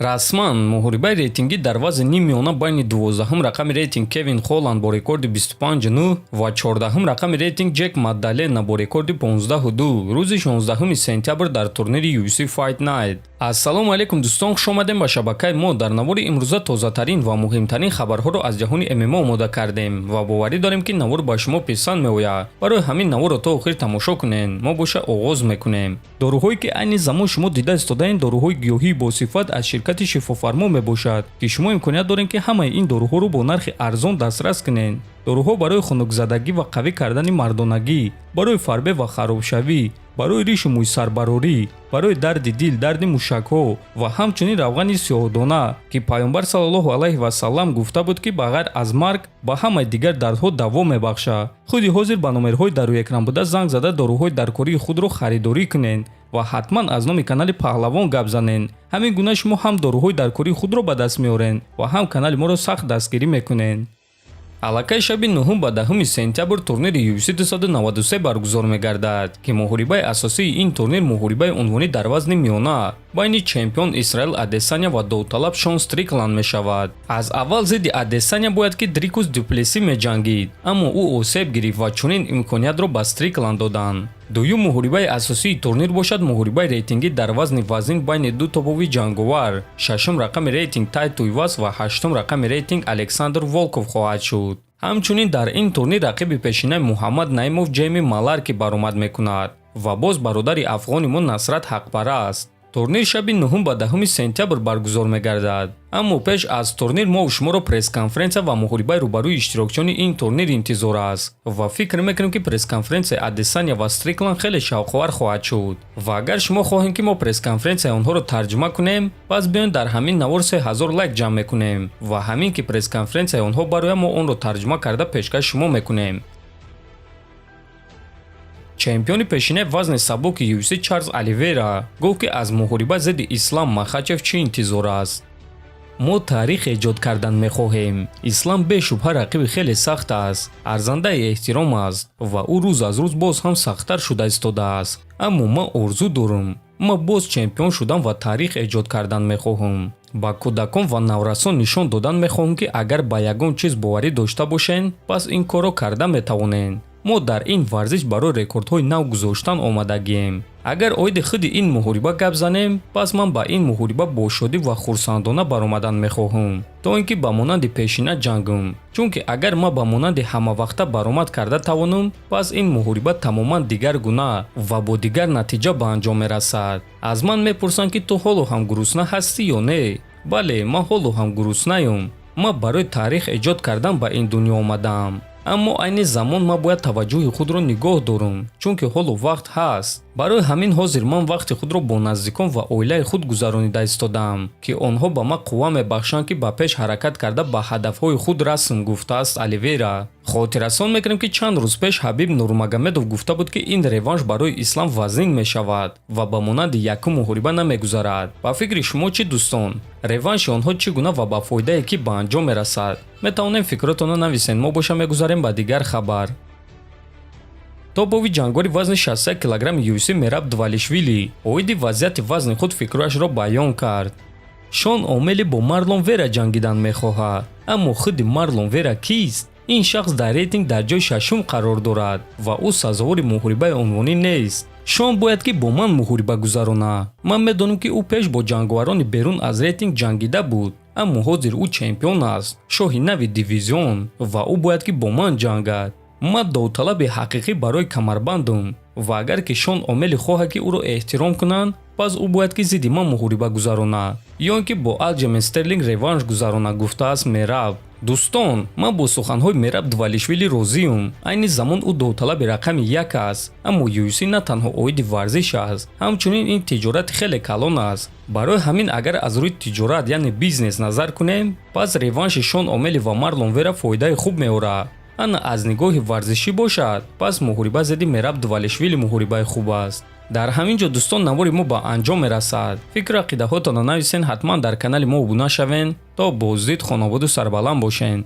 расман муҳорибаи рейтингӣ дар вазни нимёна байни 12-ум рақами рейтинг Кевин Холланд бо рекорди 25.9 ва 14-ум рақами рейтинг Ҷек Маддалена бо рекорди 15.2 рӯзи 16 сентябр дар турнири UFC Fight Night. Ассалому алайкум дӯстон, хуш омадем ба шабакаи мо. Дар навори имрӯза тозатарин ва муҳимтарин хабарҳоро аз ҷаҳони ММА омода кардем ва боварӣ дорем ки навор ба шумо писанд меояд. Барои ҳамин наворро то охир тамошо кунед. мо боша оғоз мекунем. доруҳое ки айни замон шумо дида истодаен доруҳои гиёҳии босифат аз ширкати шифофармо мебошад ки шумо имконият доред ки ҳамаи ин доруҳоро бо нархи арзон дастрас кунед. доруҳо барои хунукзадагӣ ва қавӣ кардани мардонагӣ, барои фарбе ва харобшавӣ, барои ришу мӯйсарбарорӣ, барои дарди дил, дарди мушакҳо ва ҳамчунин равғани сиёҳдона ки пайғамбар саллаллоҳу алайҳи васаллам гуфта буд ки ба ғайр аз марг ба ҳамаи дигар дардҳо даво мебахшад. худи ҳозир ба номерҳои дар рӯи экран буда занг зада доруҳои даркории худро харидорӣ кунед ва ҳатман аз номи канали Паҳлавон гап занед. ҳамин гуна шумо ҳам доруҳои даркории худро ба даст меоред ва ҳам канали моро сахт дастгирӣ мекунед. аллакай шаби 9 ба 10 сентябр турнири UFC 293 баргузор мегардад ки муҳорибаи асосии ин турнир муҳорибаи унвонӣ дар вазни миёна байни чемпион Исраил Адесаня ва довталаб Шон Стрикланд мешавад. аз аввал зидди Адесаня бояд ки Дрикус Дуплеси меҷангид, аммо ӯ осеб гирифт ва чунин имкониятро ба Стрикланд доданд. дуюм муҳорибаи асосии турнир бошад муҳорибаи рейтингӣ дар вазни вазин байни ду топови ҷанговар, шашум рақами рейтинг Тай Туйвас ва ҳаштум рақами рейтинг Александр Волков хоҳад шуд. ҳамчунин дар ин турнир рақиби пешинаи Муҳаммад Наимов Ҷейми Маларки баромад мекунад ва боз бародари афғони мо Насрат Ҳақпараст. турнир шаби 9 ба 10 сентябр баргузор мегардад. аммо пеш аз турнир мо шуморо пресс-конференсия ва муҳорибаи рӯбарӯи иштирокчиёни ин турнир интизор аст ва фикр мекунем ки пресс-конференсияи Адесаня ва Стрикланд хеле шавқовар хоҳад шуд ва агар шумо хоҳем ки мо пресс-конференсияи онҳоро тарҷума кунем, пас биёед дар ҳамин навор 3000 лайк ҷамъ мекунем ва ҳамин ки пресс-конференсияи онҳо барояд мо онро тарҷума карда пешкаш шумо мекунем. чемпиони пешинаи вазни сабуки UFC Чарлз Оливейра гуфт ки аз муҳориба зидди Ислам Махачев чӣ интизор аст. мо таърих эҷод кардан мехоҳем. ислам бешубҳа рақиби хеле сахт аст, арзандаи эҳтиром аст ва ӯ рӯз аз рӯз боз ҳам сахттар шуда истодааст. аммо ман орзу дорам. ман боз чемпион шудан ва таърих эҷод кардан мехоҳам. ба кӯдакон ва наврасон нишон додан мехоҳам ки агар ба ягон чиз боварӣ дошта бошен, пас ин корро карда метавонен. мо дар ин варзиш барои рекордҳои нав гузоштан омадагием. агар оиди худи ин муҳориба гап занем, пас ман ба ин муҳориба бо шодӣ ва хурсандона баромадан мехоҳам, то ин ки ба монанди пешина ҷангам. чунки агар ман ба монанди ҳамавақта баромад карда тавонам, пас ин муҳориба тамоман дигар гуна ва бо дигар натиҷа ба анҷом мерасад. аз ман мепурсанд ки ту ҳоло ҳам гурусна ҳастӣ ё не? бале, ман ҳоло ҳам гуруснаам. ман барои таърих эҷод кардан ба ин дунё омадаам. аммо айни замон ман бояд таваҷҷӯҳи худро нигоҳ дорам, чунки ҳоло вақт ҳаст. барои ҳамин ҳозир ман вақти худро бо наздикон ва оилаи худ гузаронида истодаам ки онҳо ба ман қувва мебахшанд ки ба пеш ҳаракат карда ба ҳадафҳои худ расм, гуфтааст Оливейра. хотиррасон мекунем ки чанд рӯз пеш Ҳабиб Нурмагомедов гуфта буд ки ин реванш барои Ислам вазнин мешавад ва ба монанди якум муҳориба намегузарад. ба фикри шумо чӣ дӯстон? реванши онҳо чӣ гуна ва ба фоидае ки ба анҷом мерасад? метавонем фикротонро нависед. мо боша мегузарем ба дигар хабар. топови ҷангори вазни 61 килограмми UFC Мераб Двалишвили оиди вазъияти вазни худ фикрашро баён кард. шон омели бо Марлон Вера ҷангидан мехоҳад, аммо худи Марлон Вера кист? ин шахс дар рейтинг дар ҷои шашум қарор дорад ва ӯ сазовори муҳорибаи унвонӣ нест. шон бояд ки бо ман муҳориба гузарона. ман медонам ки ӯ пеш бо ҷанговарони берун аз рейтинг ҷангида буд, аммо ҳозир ӯ чемпион аст, шоҳи нави дивизион ва ӯ бояд ки бо ман ҷангад. ман довталаби ҳақиқӣ барои камарбандам ва агар ки шон омели хоҳад ки ӯро эҳтиром кунанд, пас ӯ бояд ки зидди ман муҳориба гузаронад ё ин ки бо Алҷемин Стерлинг реванш гузаронад, гуфтааст Мераб. дӯстон, ман бо суханҳои Мераб Двалишвили розиам. айни замон ӯ довталаби рақами 1 аст, аммо UFC на танҳо оиди варзиш аст, ҳамчунин ин тиҷорати хеле калон аст. барои ҳамин агар аз рӯи тиҷорат яъне бизнес назар кунем, пас реванши Шон Омели ва Марлон Вера фоидаи хуб меорад. ана аз нигоҳи варзишӣ бошад, пас муҳориба зидди Мераб Двалишвили муҳорибаи хуб аст. дар ҳамин ҷо дӯстон навори мо ба анҷом мерасад. фикру ақидаҳотонро нависен, ҳатман дар канали мо обуна шавен то бозидид хонободу сарбаланд бошен.